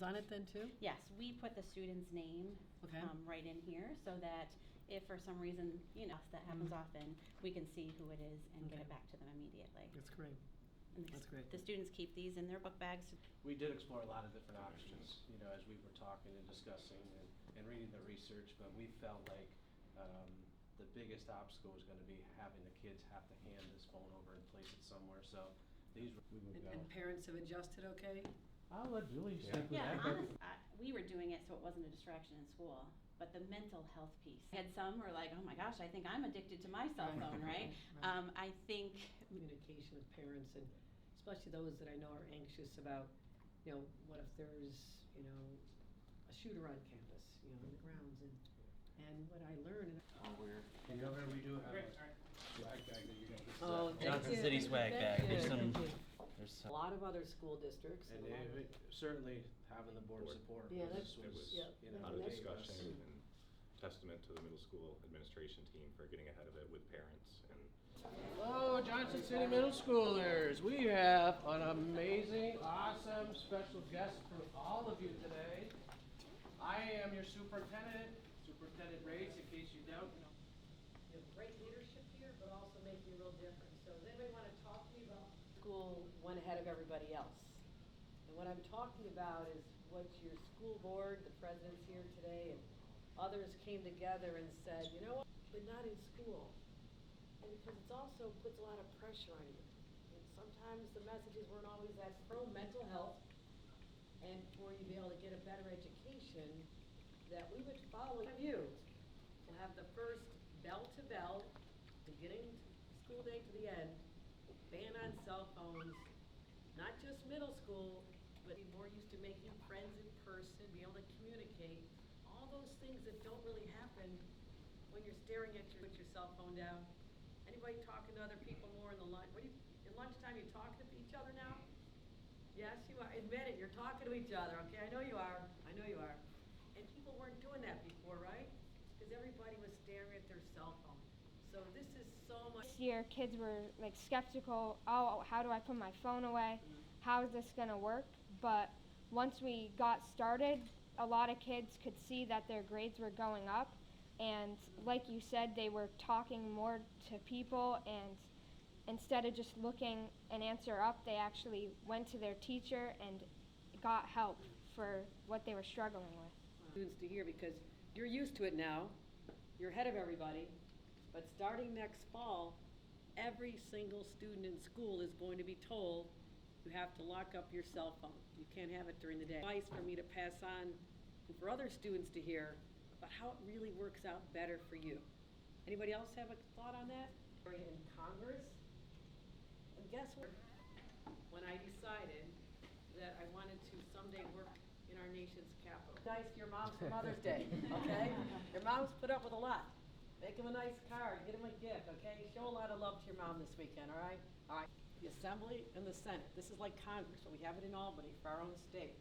on it then too? Yes, we put the student's name Okay. right in here so that if for some reason, that happens often, we can see who it is and get Okay. it back to them immediately. That's great. And That's great. The students keep these in their book bags. We did explore a lot of different options, as we were talking and discussing and reading the research, but we felt like the biggest obstacle was going to be having the kids have to hand this phone over and place it somewhere. So these we would go. And parents have adjusted okay? I'll let Julie Yeah. stick with Yeah, that. but- honestly, we were doing it so it wasn't a distraction in school. But the mental health piece. I had some who were like, oh my gosh, I think I'm addicted to my cell phone, right? I think Communication with parents, and especially those that I know are anxious about, what if there's, a shooter on campus, in the grounds, and what I learned. And Governor, we do have a Swag bag that you got. Oh, thank Johnson you. City swag Thank bag. you. There's some. Thank you. There's A some. lot of other school districts. And a lot of- certainly having the board support Yeah, was, It was yeah, you know, out of that's- discussion and testament to the middle school administration team for getting ahead of it with parents and. Hello, Johnson City Middle Schoolers. We have an amazing, awesome special guest for all of you today. I am your superintendent, Superintendent Rates, in case you don't know. You have great leadership here, but also making a real difference. So does anybody want to talk to me about school one ahead of everybody else? And what I'm talking about is what your school board, the president's here today, and others came together and said, you know what, but not in school. And because it's also puts a lot of pressure on you. And sometimes the messages weren't always that pro mental health, and for you to be able to get a better education, that we would follow you. We'll have the first bell to bell, beginning school day to the end, ban on cell phones, not just middle school, but be more used to making friends in person, be able to communicate, all those things that don't really happen when you're staring at put your cell phone down. Anybody talking to other people more in the lunch? In lunchtime, you talking to each other now? Yes, you are. Admit it. You're talking to each other. Okay, I know you are. I know you are. And people weren't doing that before, right? Because everybody was staring at their cell phone. So this is so much. This year, kids were like skeptical. Oh, how do I put my phone away? How is this going to work? But once we got started, a lot of kids could see that their grades were going up. And like you said, they were talking more to people, and instead of just looking an answer up, they actually went to their teacher and got help for what they were struggling with. Students to hear, because you're used to it now. You're ahead of everybody. But starting next fall, every single student in school is going to be told you have to lock up your cell phone. You can't have it during the day. Advice for me to pass on and for other students to hear about how it really works out better for you. Anybody else have a thought on that? We're in Congress. And guess what? When I decided that I wanted to someday work in our nation's capital. Nice for your moms for Mother's Day, okay? Your moms put up with a lot. Make them a nice card, get them a gift, okay? Show a lot of love to your mom this weekend, all right? All right. The Assembly and the Senate. This is like Congress, but we have it in Albany for our own state.